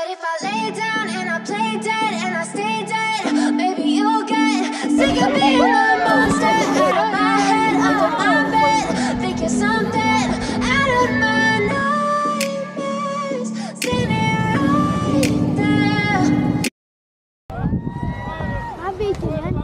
But if I lay down and I play dead and I stay dead, maybe you'll get sick of being the monster out of my head, under my bed, thinking something out of my nightmares. See me right there. Habi ko yan.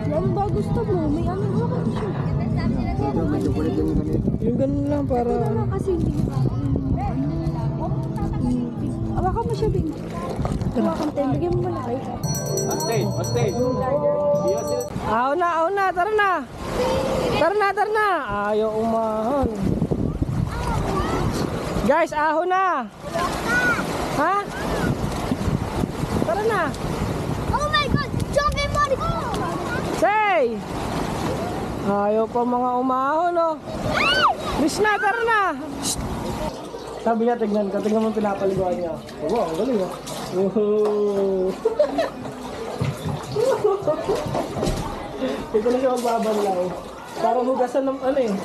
Yan ba gusto mo? May ano ba siya? Yung ganun lang para... Ito naman kasi hindi ba? Awakan mo siya, Bing. Awakan tayo. Bigyan mo malaki. Stay. Aw na, tara na. Tara na. Ayaw umahon. Guys, ahon na. Ha? Tara na. Oh my God! Jumping money! Say! Ayaw pa mga umahon, oh. Miss na, tara na. Shh. Sabi niya, tignan mo pinapaliguan niya. Oo, ang galing, oh. Ito na siya magbabanlaw. Parang hugasan ng ano eh.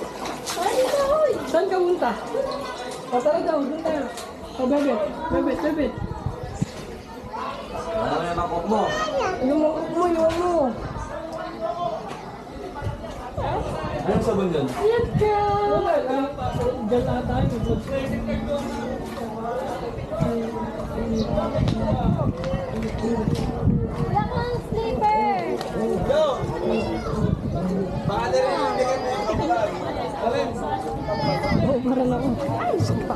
Saan ka punta? Tara daw, dun tayo. Bebet. Ano na makot mo? Yung makot mo. Anong sabon yun? Wala, dyan ata yun. Wala kang slipper! Yo! Baka na rin yung bigyan mo yung kapag. Alin? Oo, para na ako. Ay, sumpa.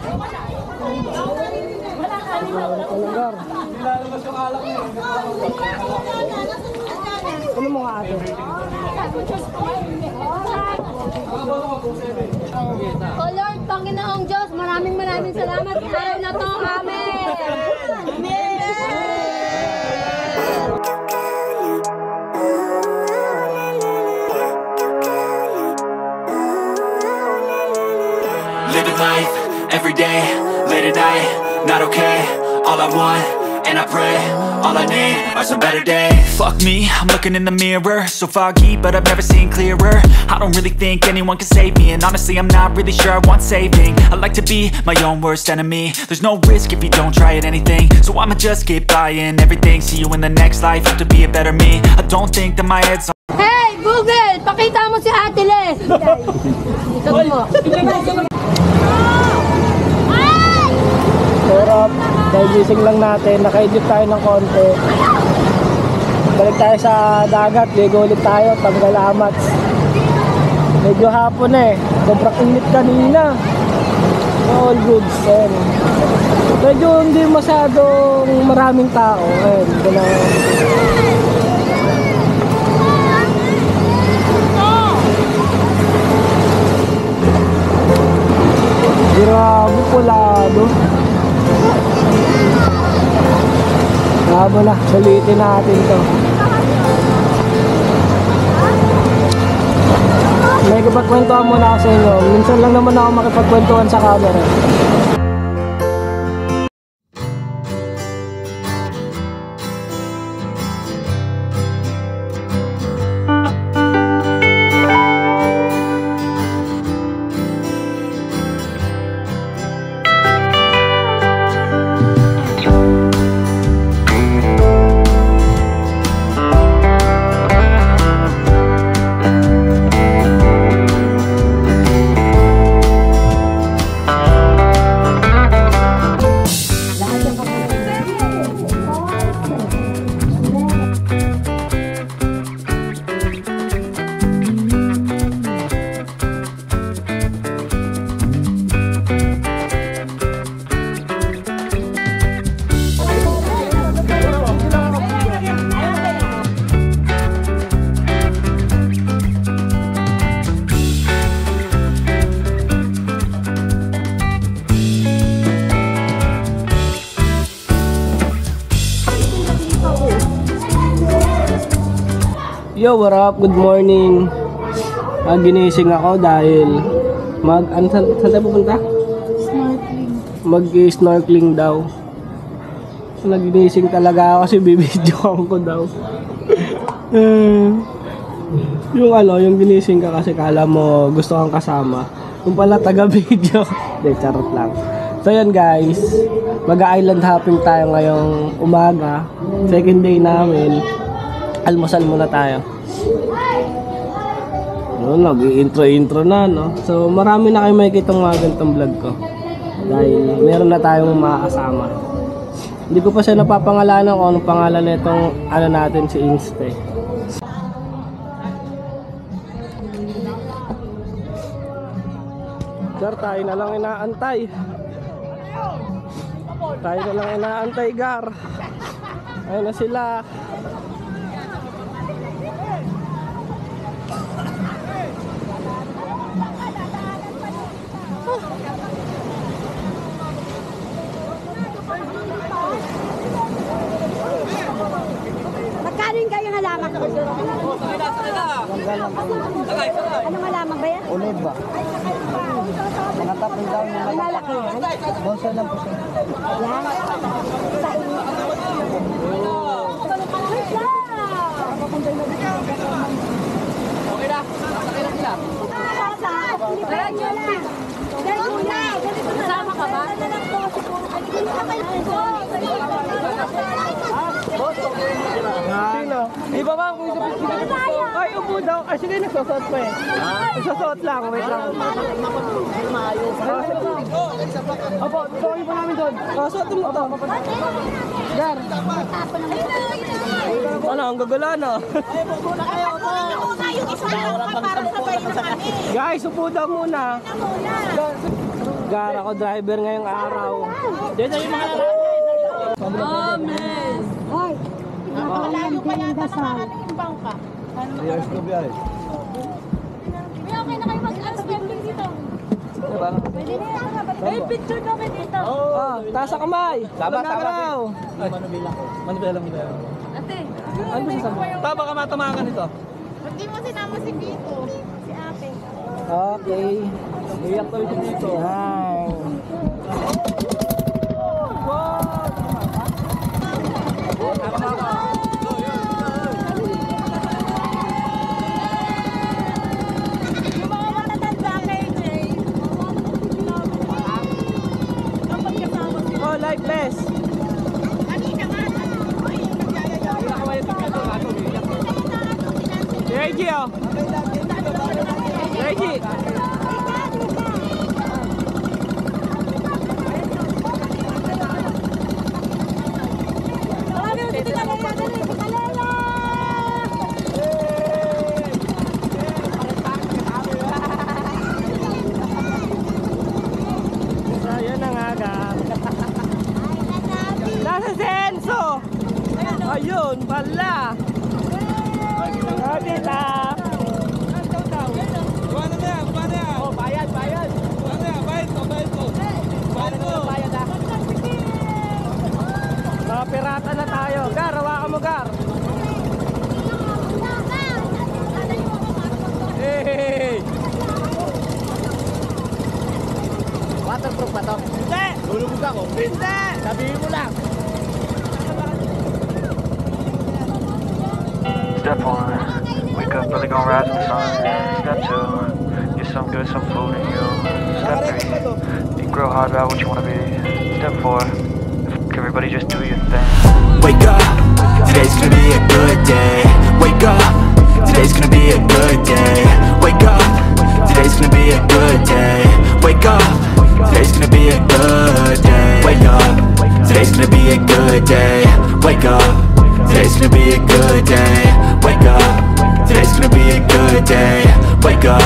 Lugar. Lalabas yung alak mo. Ano mo nga ate? Oh Lord, Panginoong Diyos, maraming salamat sa araw na to. Amen! Living life, every day, late at night, not okay. All I want, and I pray, all I need are some better days. Fuck me, I'm looking in the mirror, so foggy, but I've never seen clearer. I don't really think anyone can save me, and honestly I'm not really sure I want saving. I like to be my own worst enemy. There's no risk if you don't try at anything, so I'ma just keep buying everything. See you in the next life, have to be a better me. I don't think that my head's on. Hey, Google! Pakita mo si Ate Les! Sabi mo. Pero, dahil gising lang natin, naka-edit tayo ng konti. Balik tayo sa dagat, ligo ulit tayo, tanggal amats. Medyo hapon eh, sobrang init kanina. All goods, ayan. Medyo hindi masyadong maraming tao, ayan. Grabe pulado. Grabe na, sulitin natin to. May kapagkwentuhan muna ako sa inyo. Minsan lang naman ako makipagkwentuhan sa camera. Yo, what up? Good morning. Ginising ako dahil saan tayo pupunta? Snorkeling. Mag-snorkeling daw. So, naginising talaga ako kasi bibidyoan ko daw. Yung yung ginising ka kasi kala mo gusto kang kasama. Kung pala taga-video. Hindi, charot lang. So yan guys, mag-island hopping tayo ngayong umaga. Second day namin. Almusal muna tayo. Yun, nag-intro na, no? So marami na kayo makikita mga ganitong vlog ko. Dahil meron na tayong makakasama. Hindi ko pa siya napapangalanan kung anong pangalan na itong natin si Inste. Gar, tayo na lang inaantay. Tayo na lang inaantay, Gar. Ayun na sila. Magkano yung kayang halaman ko? Anong halaman ba yan? Ulod ba? Mga tapong daw na Ang lalaki yan? Bosa lang po siya. Yan? Sa inyo. Wait lang! Okay na. Sakay na sila. Hindi pa yan yun lang. Ganito na. Kasama ka ba? Sino? Di ba ba kung ay, upo daw. Ay, sige, nagsusot pa eh. Nagsusot lang. Wait lang. Opo, tuloy pa namin doon. Suotin mo ito. Gar. Ano, ang gagala na. Guys, upo daw muna. Gar, ako driver ngayong araw. Dito yung mga lalaki. Hoy! Napakalayo pa yata ng ating bangka. Years to biyahe. May okay na kayo mag-unspending dito. Pwede na yan. May picture na kayo dito. Taas ang kamay. Tama. Manubila mo tayo. Ate. Ano ba sasabihin? Baka matamakan ito. Hindi mo sinama si Vito. Si ate. Okay. Iyak tuloy si Vito. Hi. Yung mga matatanda kay Jay. Kapag kasama si Oh, lifeless. Kanina nga. Reggie, oh. Reggie. Ayan na nga, Gar. Nasa Senso. Ayun, pala. Kabila. Oh, bayad. Mga pirata na tayo. Gar, hawakan mo, Gar. Hey! Waterproof ba to? Hindi! Lulubog ako. Hindi! Sabihin mo lang. Step 1, wake up early, gonna rise in the sun. Step 2, get some good, some food in you. Step 3, think real hard about what you wanna be. Step 4, everybody just do your thing. Wake up, today's gonna be a good day. Wake up, today's gonna be a good day. Wake up, today's gonna be a good day. Wake up, today's gonna be a good day. Wake up, today's gonna be a good day. Wake up, today's gonna be a good day. Wake up, today's gonna be a good day. Wake up,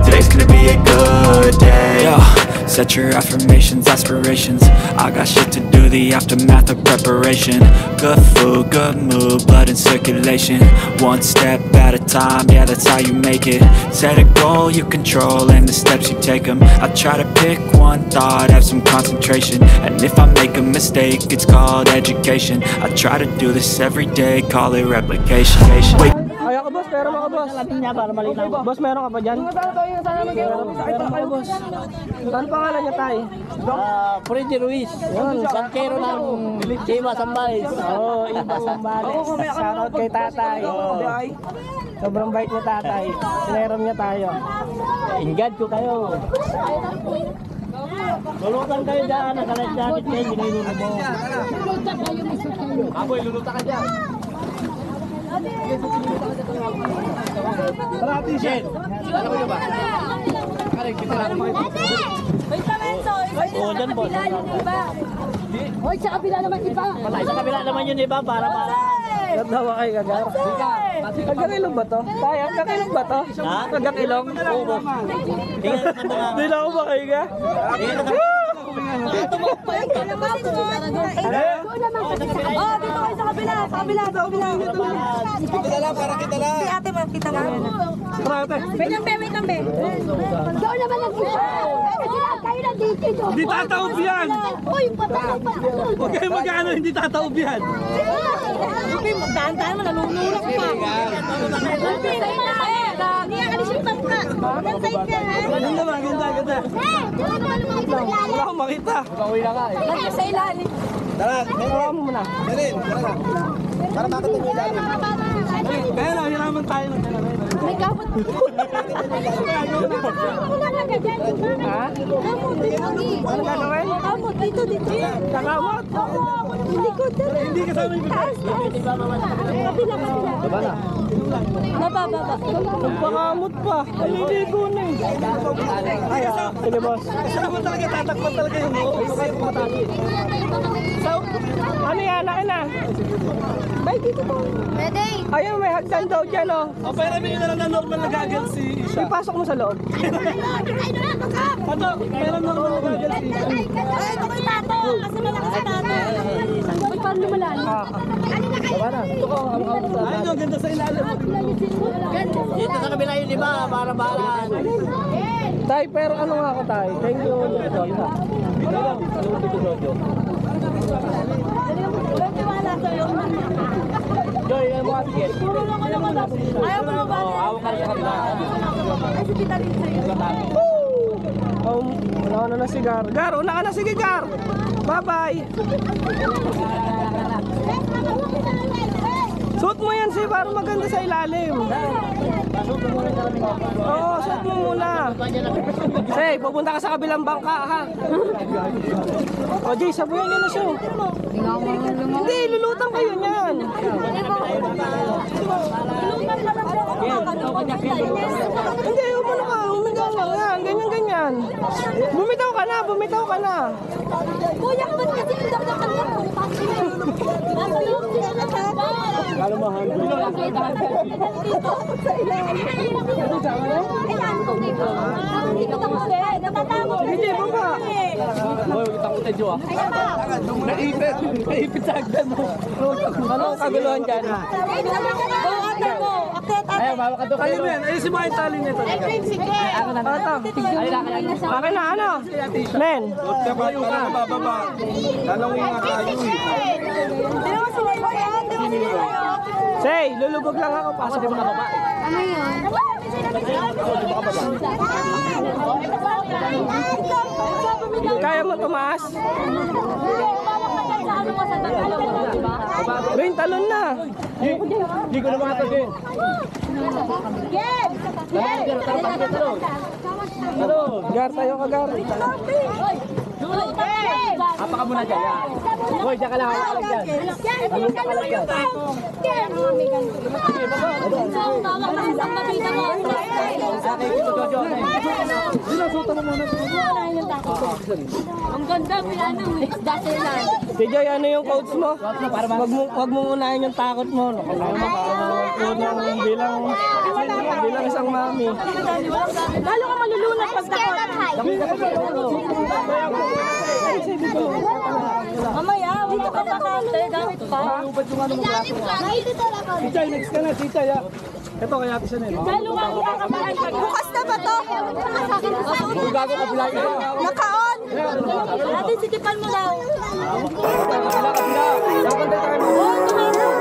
today's gonna be a good day. Yo, set your affirmations, aspirations. I got shit to do, the aftermath of preparation. Good food, good mood, blood in circulation. One step at a time, yeah, that's how you make it. Set a goal you control and the steps you take them. I try to pick one thought, have some concentration. And if I make a mistake, it's called education. I try to do this every day, call it replication. Wait. Ay, ako boss, meron ako boss. Okay, boss, meron ka pa dyan? Meron ka boss. Ano pangalan niya tayo? Freddy Ruiz. Yun, bankero ng Chima Sambales. Oo, Iba Sambales. Shoutout kay tatay. Sobrang bait niya tatay. Sineram niya tayo. Ingad ko kayo. Lulutan kayo dyan, nakalit jacket kayo, ginilunod mo. Aboy, luluta ka dyan. Tara, t-shirt. Alam mo ba? Kaling, kita lang mga ito. Wait lang, Enzo. Oo, dyan po. Hoy, sa kabila naman iba. Sa kabila naman yun iba, para. Nagdawa kay Gagar. Hanggang ba to? Tayo, hanggang ba to? Ha? Hanggang ilong? Oo. Tingnan naman mga. Hindi na ako makahiga. Tingnan naman. Oh, dito kayo sa kabila. Sa kabila. Kita lang, para kita lang. Si ate, makita mo. Trate. Wait lang, be. Ikaw naman nag-isa. Kayo na dito. Hindi tataob yan. Uy, patay. Huwag kayo mag-ano, hindi tataob yan. Magdaan-daan mo, nanunulak pa. Niya, alisin pa ka. Nantay ka, ha? Ganda ba? Ganda. Wala akong makita. Lagi sa ilalim. Tara, Tawa mo muna. Merin, tara. Para makita mo dyan. Kaya na, hiraman tayo ng May kapot. Ha? Ano gagawin? Kamot, dito. Kakamot? Likod na. Hindi kasama yung Taas. Kabila. Diba na? Baba. Nagpakamot pa. Naliligo na eh. Ay, sige boss. Kasama talaga, tatakpan talaga yung loob. Ito kayo pumatali. So, ano yan? Akin na. Bay, dito po. Ready? Ayun, may hagdan daw dyan oh. O, pero may na lang na normal na gagal si Isha. Ipasok mo sa loob. Ano? Meron normal na gagal si Isha. Ay, ito kay Tato. Kasi malakas si Tato. Ay, paano lumalan? Diba na? Ito ko, ay, no, ganda sa ilalim. Dito sa kabila yun iba, para. Tay, pero ano nga ako tay? Thank you. Dito lang. Walang tiwala sa'yo. Joy, yan mo atigil. Puro lang ako naman. Ayaw mo na ba? Awak ka rin sa kabila. Ay, si Tita Lin sa'yo. Wala na si Gar. Gar, una ka na. Sige, Gar. Bye-bye. Suot mo yan, si, para maganda sa ilalim. Oo, suot mo muna. Say, pupunta ka sa kabilang bangka, ha? O, Jay, sabuyan niyo na siya. Hindi, lulutang kayo niyan. Hindi, umano ka. Umigaw lang yan. Ganyan. Bumitaw ka na. Kuya, ba't kasi hindi ako nakakanta? Nasa loob sila na tata. Kala mo, hanggang. Dito ka kasi. Natatakot. Hindi, baba. Boy, kita ko tayo ah. Naipit sa hagdan mo. Ano ang kaguluhan dyan? Ayaw, bawa ka doon. Tali mo yan. Ayusin mo yung tali nito. Akin na, ano? Nen. Huwag ka ba yung bababa? Lalawin nga tayo eh. Say, lulubog lang ako. Pasok mo na baba. Kaya mo tumaas? Rain, talon na. Hindi ko naman ito din. Gar, tayo ka, Gar. Apa ka muna dyan? Boy, dyan ka lang. Hawak ka lang dyan. Ang ganda, pinanong Si Joy, ano yung coach mo? Wag mo unahin yung takot mo. Bilang isang mami. lalo ka malulunod pag Mamaya, dito ka pa kante, gamit pa. Chay, next ka na, si Chay. Ito, kaya ito siya na. Lalo ka makakabahay. Bukas na ba to? Gago ka pila. Naka-on! Ate, sitipan mo daw. Kabila, kabila. Dapat tayo mo. Oh, tumakas.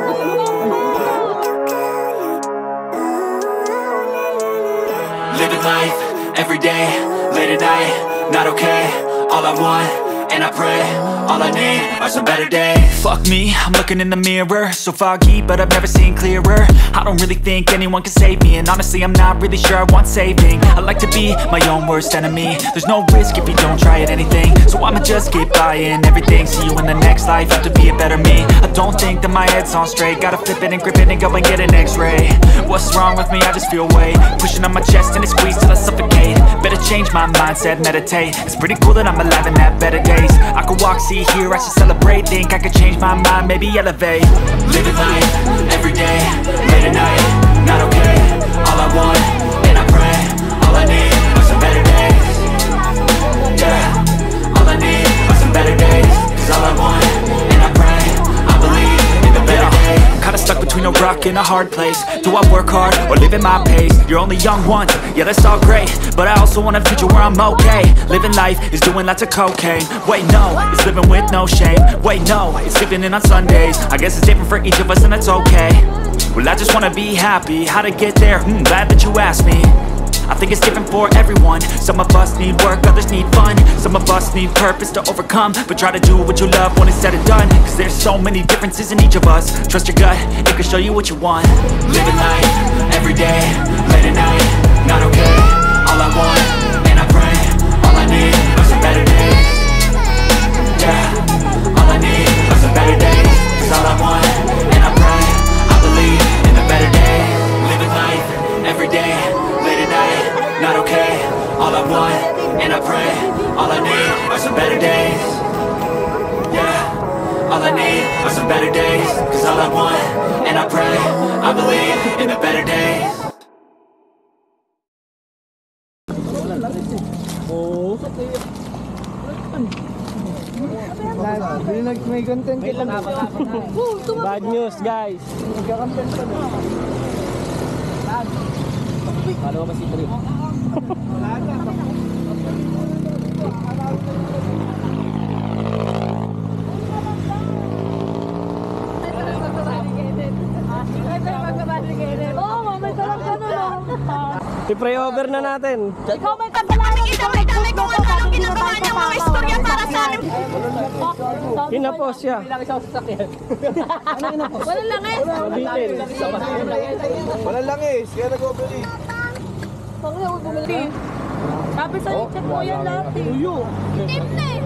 living life, everyday, late at night, not okay. All I want, and I pray, all I need are some better days. Fuck me, I'm looking in the mirror, so foggy, but I've never seen clearer. I don't really think anyone can save me, and honestly I'm not really sure I want saving. I like to be my own worst enemy. There's no risk if you don't try at anything, so I'ma just keep buying everything. See you in the next life, have to be a better me. I don't think that my head's on straight, gotta flip it and grip it and go and get an x-ray. What's wrong with me? I just feel weight pushing on my chest and it squeezes till I suffocate. Better change my mindset, meditate. It's pretty cool that I'm alive and have better days. I could walk, see, hear, I should celebrate. Think I could change my mind, maybe elevate. Living life, everyday, late at night, not okay. All I want, and I pray, all I need are some better days. Yeah, all I need are some better days. Cause all I want, and I pray, I believe in the better days. Kinda stuck between a rock and a hard place. Do I work hard or live at my pace? You're only young once, yeah that's all great, but I also want a future where I'm okay. Living life is doing lots of cocaine. Wait no, it's living with no shame. Wait no, it's sleeping in on Sundays. I guess it's different for each of us and that's okay. Well I just wanna be happy. How to get there? Glad that you asked me. I think it's different for everyone. Some of us need work, others need fun. Some of us need purpose to overcome. But try to do what you love when it's said and done. Cause there's so many differences in each of us. Trust your gut, it can show you what you want. Living life, everyday, late at night, not okay. All I want, and I pray, all I need are some better days. Yeah, all I need are some better days. Cause all I want, and I pray, I believe in the better days. Living life, everyday, late at night, not okay. All I want, and I pray, all I need are some better days. Yeah, all I need are some better days. Cause all I want, and I pray, I believe in the better days. May content ka lang. Bad news guys. Nagka-content ka na. Paano ba si Tri? Oo, may sarap ka na. I-pray over na natin. Ikaw may kasalanan. Ikaw may kami kung ano-anong ginagawa niyang mga istorya para sa amin. Kinapos siya. Walang langis. Mabitin. Walang langis, kaya nag-overeat. Sabi sa chat mo yan lahat eh. Tip na eh.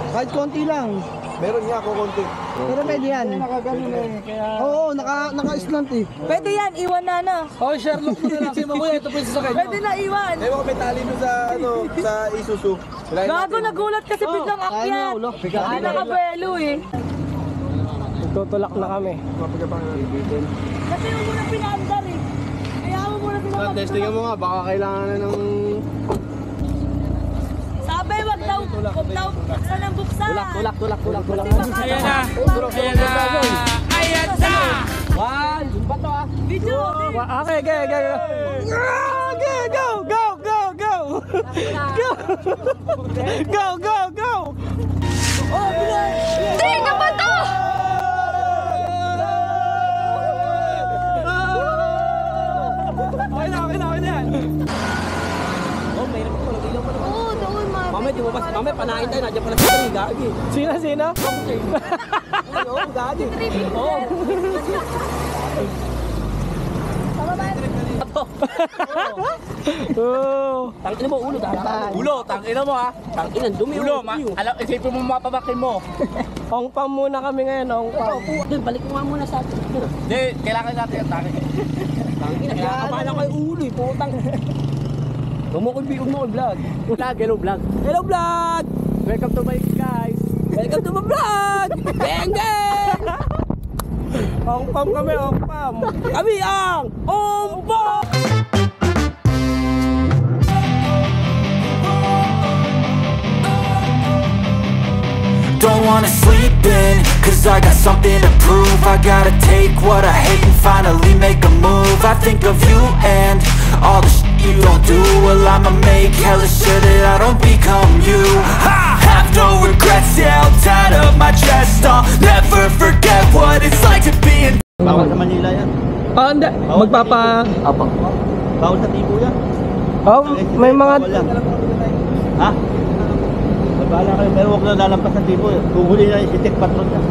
Kahit konti lang. Meron niya ako konti. Pero pwede yan. Oo, naka-islant eh. Pwede yan, iwan na. Oh, Sherlock mo na lang. Sino mo ito pwede sa kanya. Pwede na iwan. Ewan ko may tali nun sa, sa Isuzu. Gago, nagulat kasi biglang akyat. Hindi nakabelo eh. Tutulak na kami. Kasi yung muna pinaandar eh. Kaya mo muna sila mag- Testingan mo nga, baka kailangan na ng... Sabi, wag daw buksan ang buksan. Tulak. Ayan na. Ayan na! One, bato ah. Video. Okay. Go! Oh, bilay. Hindi ka ba to? Okay na yan. Oh, may naman ko. Nag-ilaw pa naman. Oo, doon mga. Mamaya panahin tayo. Nandiyan pala sa rin. Gagi. Sino? Oo, gagi. Oo. Tangina mo, ulo dahan. Ulo, tangina mo ha. Tangina, dumi ulo. Alam, isipin mo mapabakin mo. Ongpam muna kami ngayon, ongpam. Doon, balik mo nga muna sa atin. Hindi, kailangan natin yung tangina. Tangina, kinakabahan ako yung ulo eh, putang. Huwag mo vlog. Hello vlog. Welcome to my guys. Welcome to my vlog. Geng! Ongpam kami, ongpam. Kami ang ongpam! Don't wanna sleep in, cause I got something to prove. I gotta take what I hate and finally make a move. I think of you and all the shit you don't do. Well, I'ma make hella sure that I don't become you. I have no regrets, yeah, I'll tie up my chest. I'll never Oh, hindi. Magpapa... Apo. Bawal sa tipo yan. Oh, may mga... Ha? Magbahala kayo, pero huwag na lalampas sa tipo. Kung huli na isitik patron yan.